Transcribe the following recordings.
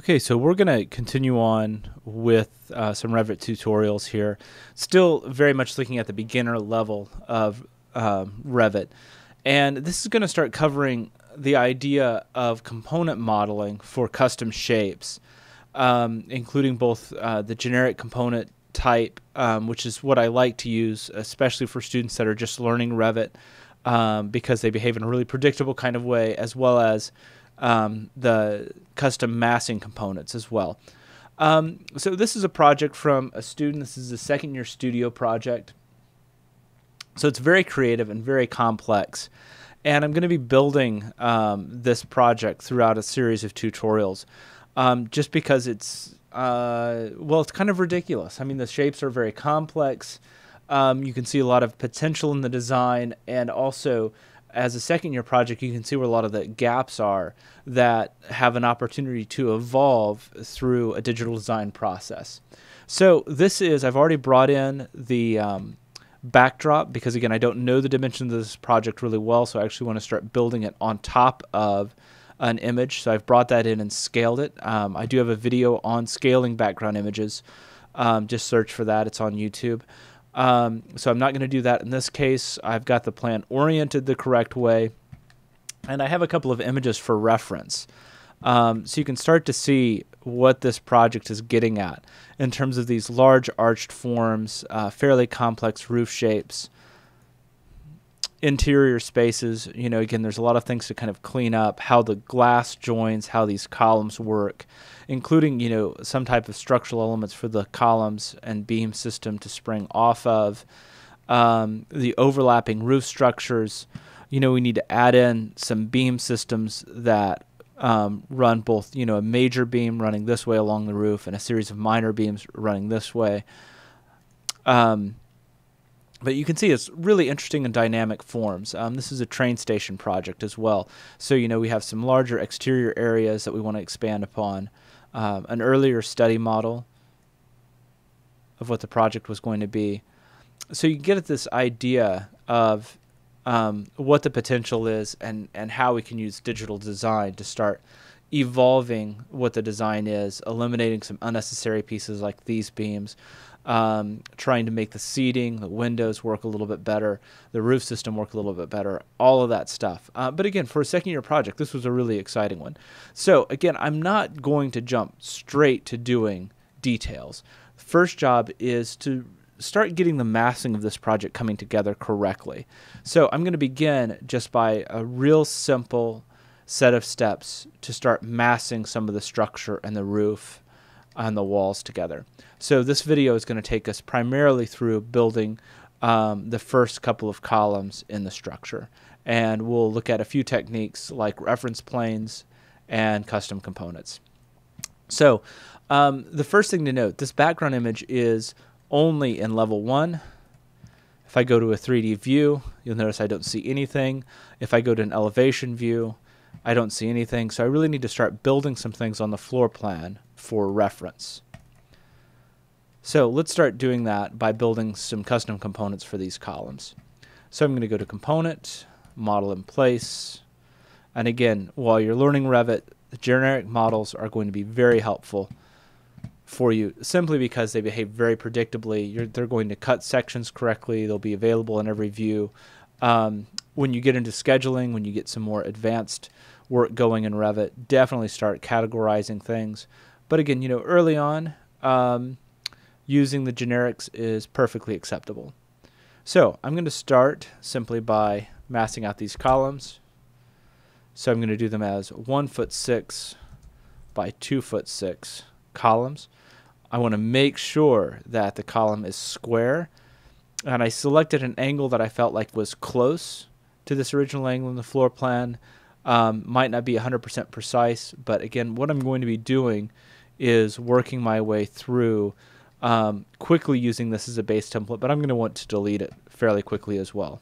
Okay, so we're going to continue on with some Revit tutorials here. Still very much looking at the beginner level of Revit. And this is going to start covering the idea of component modeling for custom shapes, including both the generic component type, which is what I like to use, especially for students that are just learning Revit, because they behave in a really predictable kind of way, as well as the custom massing components as well. So this is a project from a student. This is a second-year studio project. So it's very creative and very complex. And I'm going to be building this project throughout a series of tutorials, just because it's, well, it's kind of ridiculous. I mean, the shapes are very complex. You can see a lot of potential in the design, and also as a second-year project, you can see where a lot of the gaps are that have an opportunity to evolve through a digital design process. So this is, I've already brought in the backdrop because, again, I don't know the dimensions of this project really well, so I actually want to start building it on top of an image. So I've brought that in and scaled it. I do have a video on scaling background images. Just search for that. It's on YouTube. So I'm not going to do that in this case. I've got the plan oriented the correct way, and I have a couple of images for reference. So you can start to see what this project is getting at in terms of these large arched forms, fairly complex roof shapes, interior spaces. You know, again, there's a lot of things to kind of clean up, how the glass joins, how these columns work, including, you know, some type of structural elements for the columns and beam system to spring off of, the overlapping roof structures. You know, we need to add in some beam systems that run both, you know, a major beam running this way along the roof and a series of minor beams running this way. But you can see it's really interesting and dynamic forms. This is a train station project as well. So, you know, we have some larger exterior areas that we want to expand upon. An earlier study model of what the project was going to be. So you get at this idea of what the potential is and how we can use digital design to start evolving what the design is, eliminating some unnecessary pieces like these beams, trying to make the seating, the windows work a little bit better, the roof system work a little bit better, all of that stuff. But again, for a second-year project, this was a really exciting one. So again, I'm not going to jump straight to doing details. The first job is to start getting the massing of this project coming together correctly. So I'm going to begin just by a real simple set of steps to start massing some of the structure and the roof and the walls together. So this video is going to take us primarily through building the first couple of columns in the structure. And we'll look at a few techniques like reference planes and custom components. So the first thing to note, this background image is only in level 1. If I go to a 3D view, you'll notice I don't see anything. If I go to an elevation view, I don't see anything. So I really need to start building some things on the floor plan for reference. So let's start doing that by building some custom components for these columns. So I'm going to go to Component, Model in Place. And again, while you're learning Revit, the generic models are going to be very helpful for you simply because they behave very predictably. They're going to cut sections correctly. They'll be available in every view. When you get into scheduling, when you get some more advanced work going in Revit, definitely start categorizing things. But again, you know, early on, using the generics is perfectly acceptable. So I'm going to start simply by massing out these columns. So I'm going to do them as 1'6" by 2'6" columns. I want to make sure that the column is square, and I selected an angle that I felt like was close to this original angle in the floor plan. Might not be 100% precise, but again, what I'm going to be doing is working my way through quickly using this as a base template, but I'm going to want to delete it fairly quickly as well.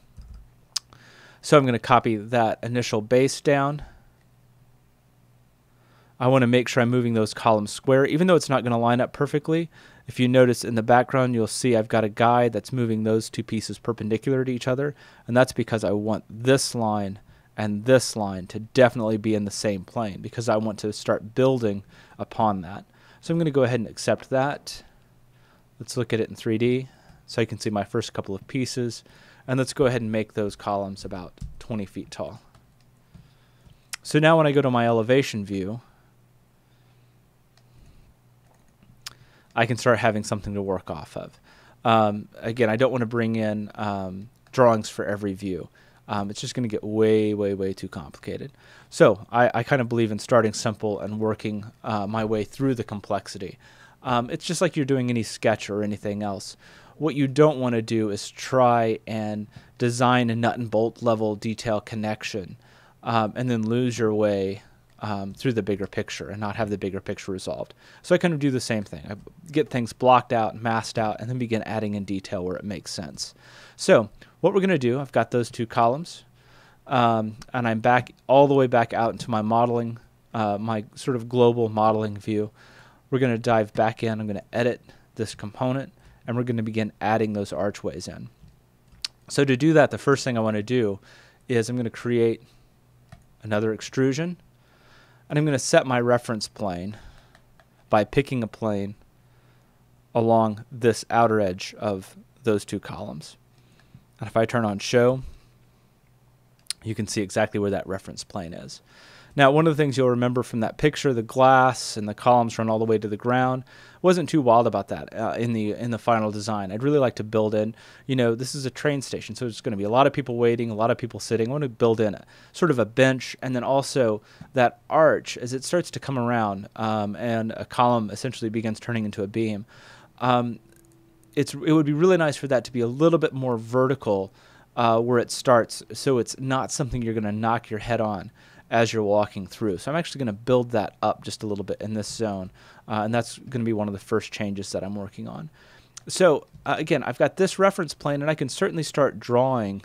So I'm going to copy that initial base down. I want to make sure I'm moving those columns square, even though it's not going to line up perfectly. If you notice in the background, you'll see I've got a guide that's moving those two pieces perpendicular to each other, and that's because I want this line and this line to definitely be in the same plane because I want to start building upon that. So I'm going to go ahead and accept that. Let's look at it in 3D so I can see my first couple of pieces. And let's go ahead and make those columns about 20 feet tall. So now when I go to my elevation view, I can start having something to work off of. Again, I don't want to bring in drawings for every view. It's just going to get way, way, way too complicated. So I kind of believe in starting simple and working my way through the complexity. It's just like you're doing any sketch or anything else. What you don't want to do is try and design a nut and bolt level detail connection and then lose your way through the bigger picture and not have the bigger picture resolved. So I kind of do the same thing. I get things blocked out, masked out, and then begin adding in detail where it makes sense. So what we're going to do, I've got those two columns, and I'm back all the way back out into my modeling, my sort of global modeling view. We're going to dive back in. I'm going to edit this component, and we're going to begin adding those archways in. So to do that, the first thing I want to do is I'm going to create another extrusion, and I'm going to set my reference plane by picking a plane along this outer edge of those two columns. And if I turn on show, you can see exactly where that reference plane is. Now, one of the things you'll remember from that picture, the glass and the columns run all the way to the ground. Wasn't too wild about that in the final design. I'd really like to build in, this is a train station, so there's going to be a lot of people waiting, a lot of people sitting. I want to build in sort of a bench, and then also that arch as it starts to come around and a column essentially begins turning into a beam. It would be really nice for that to be a little bit more vertical where it starts, so it's not something you're going to knock your head on as you're walking through. So I'm actually going to build that up just a little bit in this zone, and that's going to be one of the first changes that I'm working on. So again, I've got this reference plane, and I can certainly start drawing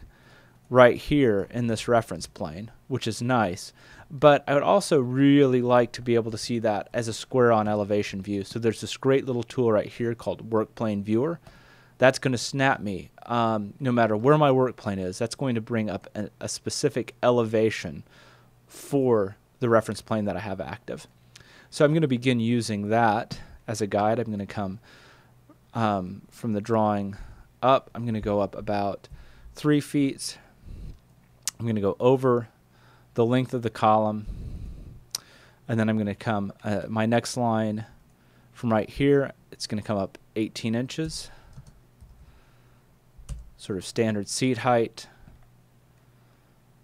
right here in this reference plane, which is nice. But I would also really like to be able to see that as a square on elevation view. So there's this great little tool right here called Work Plane Viewer. That's going to snap me, no matter where my work plane is. That's going to bring up a specific elevation for the reference plane that I have active. So I'm going to begin using that as a guide. I'm going to come from the drawing up. I'm going to go up about 3 feet. I'm going to go over the length of the column, and then I'm going to come my next line from right here. It's going to come up 18 inches, sort of standard seat height.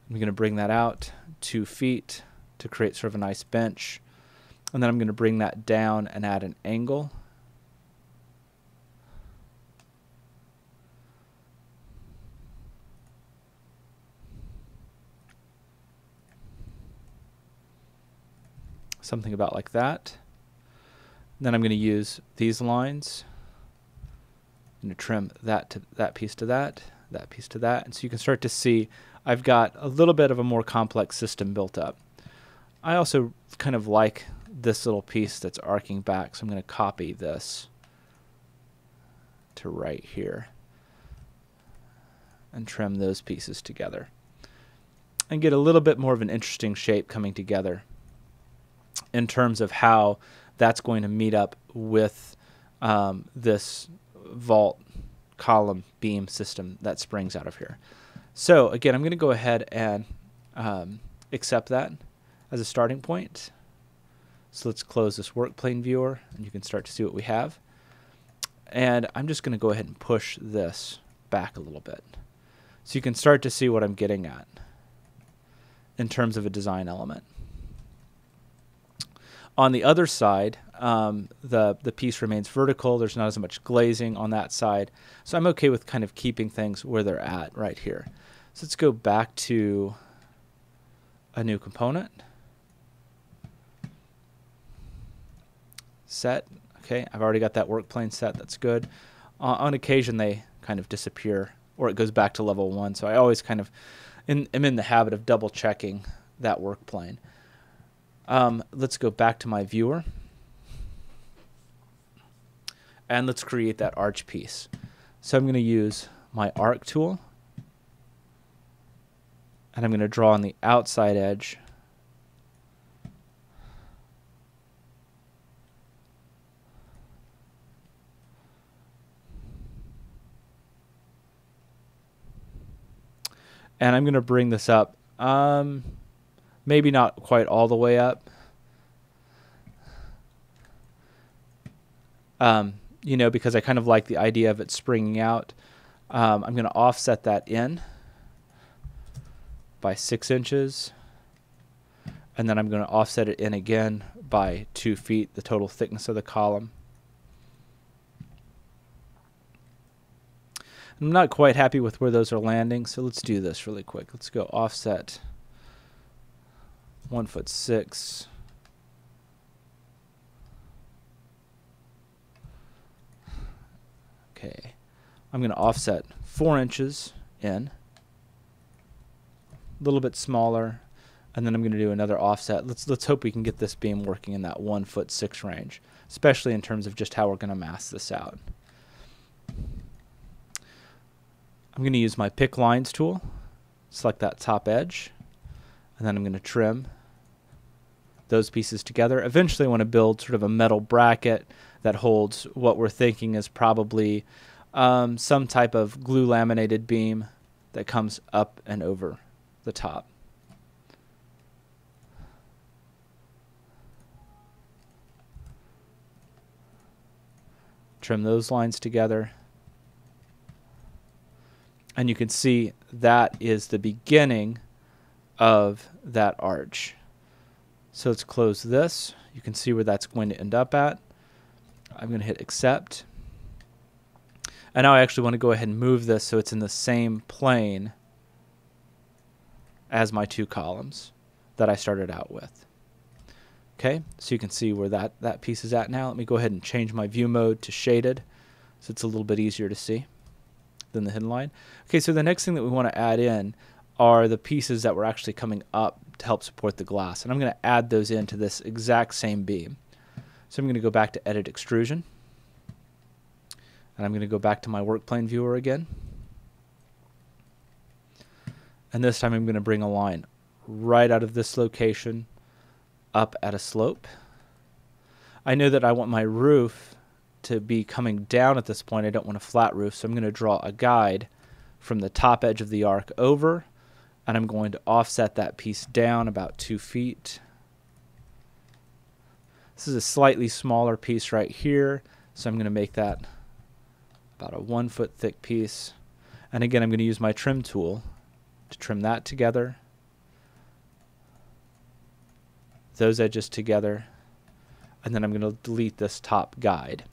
I'm going to bring that out 2 feet to create sort of a nice bench, and then I'm going to bring that down and add an angle. Something about like that. Then I'm going to use these lines. I'm going to trim that to that piece to that piece to that, and so you can start to see I've got a little bit of a more complex system built up. I also kind of like this little piece that's arcing back, so I'm going to copy this to right here and trim those pieces together and get a little bit more of an interesting shape coming together in terms of how that's going to meet up with this vault column beam system that springs out of here. So again, I'm going to go ahead and accept that as a starting point. So let's close this work plane viewer, and you can start to see what we have. And I'm just going to go ahead and push this back a little bit, so you can start to see what I'm getting at in terms of a design element. On the other side, the piece remains vertical. There's not as much glazing on that side. So I'm okay with kind of keeping things where they're at right here. So let's go back to a new component. Set. Okay, I've already got that work plane set. That's good. On occasion, they kind of disappear, or it goes back to level 1. So I always kind of am in the habit of double checking that work plane. Let's go back to my viewer, and let's create that arch piece. So I'm going to use my arc tool, And I'm going to draw on the outside edge. And I'm going to bring this up, maybe not quite all the way up. You know, because I kind of like the idea of it springing out. I'm going to offset that in by 6 inches. And then I'm going to offset it in again by 2 feet, the total thickness of the column. I'm not quite happy with where those are landing, so let's do this really quick. Let's go offset 1'6". Okay, I'm going to offset 4 inches in, a little bit smaller, and then I'm going to do another offset. Let's hope we can get this beam working in that 1'6" range, especially in terms of just how we're going to mask this out. I'm going to use my Pick Lines tool, select that top edge, and then I'm going to trim those pieces together. Eventually I want to build sort of a metal bracket that holds what we're thinking is probably some type of glue laminated beam that comes up and over the top. Trim those lines together. And you can see that is the beginning of that arch. So let's close this. You can see where that's going to end up at. I'm going to hit accept. And now I actually want to go ahead and move this so it's in the same plane as my 2 columns that I started out with. Okay, so you can see where that piece is at now. Let me go ahead and change my view mode to shaded so it's a little bit easier to see than the hidden line. Okay, so the next thing that we want to add in are the pieces that were actually coming up to help support the glass. And I'm going to add those into this exact same beam. So I'm going to go back to Edit Extrusion. And I'm going to go back to my work plane viewer again. And this time I'm going to bring a line right out of this location up at a slope. I know that I want my roof to be coming down at this point. I don't want a flat roof, so I'm going to draw a guide from the top edge of the arc over, and I'm going to offset that piece down about 2 feet. This is a slightly smaller piece right here, so I'm going to make that about a 1 foot thick piece. And again, I'm going to use my trim tool to trim that together, those edges together, and then I'm going to delete this top guide.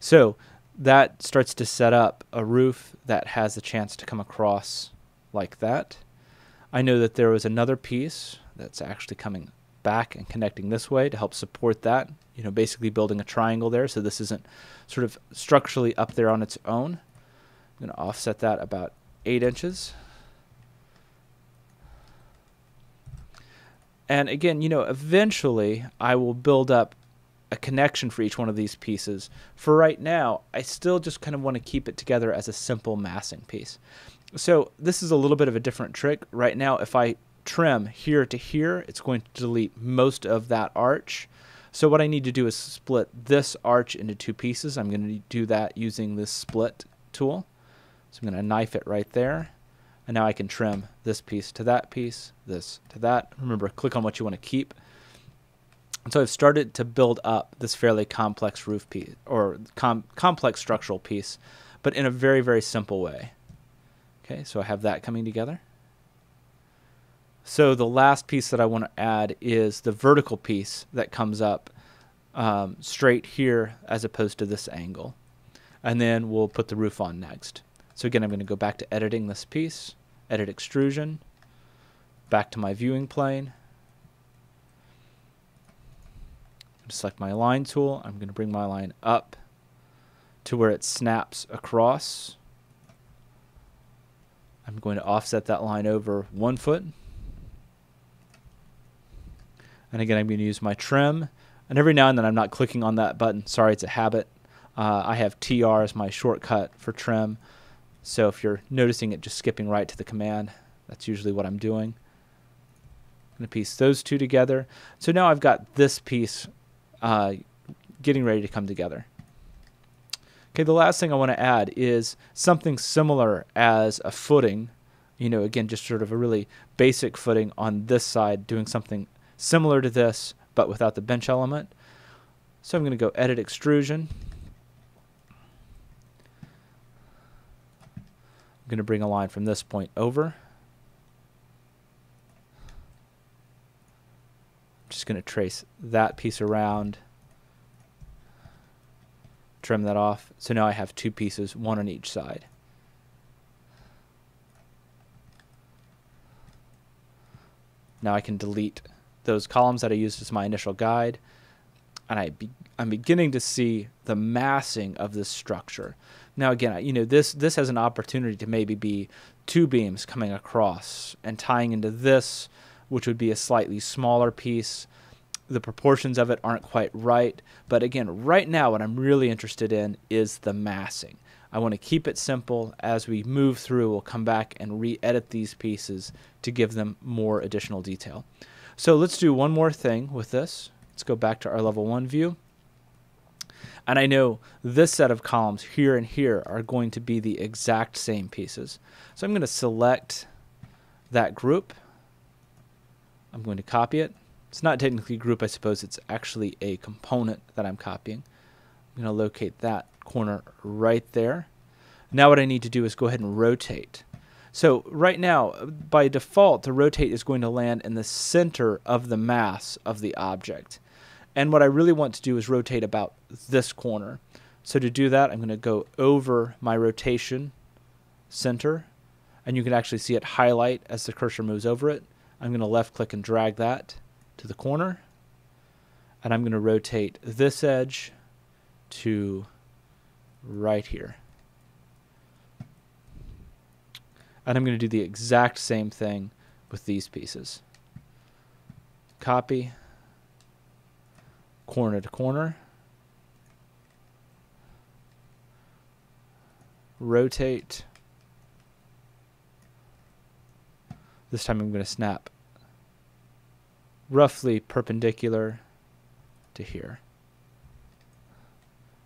So that starts to set up a roof that has a chance to come across like that. I know that there was another piece that's actually coming back and connecting this way to help support that, you know, basically building a triangle there, so this isn't sort of structurally up there on its own. I'm going to offset that about 8 inches. And again, you know, eventually I will build up a connection for each one of these pieces. For right now, I still just kind of want to keep it together as a simple massing piece. So this is a little bit of a different trick. Right now, if I trim here to here, it's going to delete most of that arch. So what I need to do is split this arch into 2 pieces. I'm going to do that using this split tool. So I'm going to knife it right there. And now I can trim this piece to that piece, this to that. Remember, click on what you want to keep. And so I've started to build up this fairly complex roof piece, or complex structural piece, but in a very, very simple way. Okay, so I have that coming together. So the last piece that I want to add is the vertical piece that comes up straight here as opposed to this angle. And then we'll put the roof on next. So again, I'm going to go back to editing this piece, edit extrusion, back to my viewing plane. Select my line tool. I'm going to bring my line up to where it snaps across. I'm going to offset that line over 1 foot. And again, I'm going to use my trim. And every now and then I'm not clicking on that button. Sorry, it's a habit. I have TR as my shortcut for trim. So if you're noticing it just skipping right to the command, That's usually what I'm doing. I'm going to piece those two together. So now I've got this piece getting ready to come together. Okay, the last thing I want to add is something similar as a footing. You know, again, just sort of a really basic footing on this side, doing something similar to this, but without the bench element. So I'm going to go Edit Extrusion. I'm going to bring a line from this point over. I'm just going to trace that piece around, trim that off. So now I have two pieces, one on each side. Now I can delete those columns that I used as my initial guide, and I'm beginning to see the massing of this structure. Now again, you know, this has an opportunity to maybe be two beams coming across and tying into this, which would be a slightly smaller piece. The proportions of it aren't quite right, but again, right now what I'm really interested in is the massing. I want to keep it simple. As we move through, we'll come back and re-edit these pieces to give them more additional detail. So let's do one more thing with this. Let's go back to our level 1 view. And I know this set of columns here and here are going to be the exact same pieces. So I'm going to select that group. I'm going to copy it. It's not technically a group, I suppose. It's actually a component that I'm copying. I'm going to locate that corner right there. Now what I need to do is go ahead and rotate. So right now, by default, the rotate is going to land in the center of the mass of the object. And what I really want to do is rotate about this corner. So to do that, I'm going to go over my rotation center, and you can actually see it highlight as the cursor moves over it. I'm going to left click and drag that to the corner, and I'm going to rotate this edge to right here. And I'm going to do the exact same thing with these pieces. Copy, corner to corner, rotate. This time I'm going to snap roughly perpendicular to here.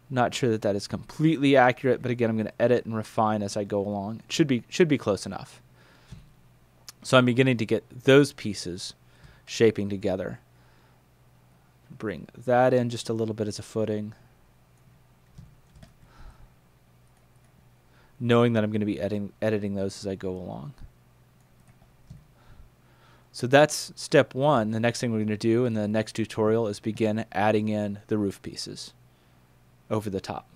Not sure that that is completely accurate, but again, I'm going to edit and refine as I go along. It should be close enough. So I'm beginning to get those pieces shaping together. Bring that in just a little bit as a footing, knowing that I'm going to be editing those as I go along. So that's step one. The next thing we're going to do in the next tutorial is begin adding in the roof pieces over the top.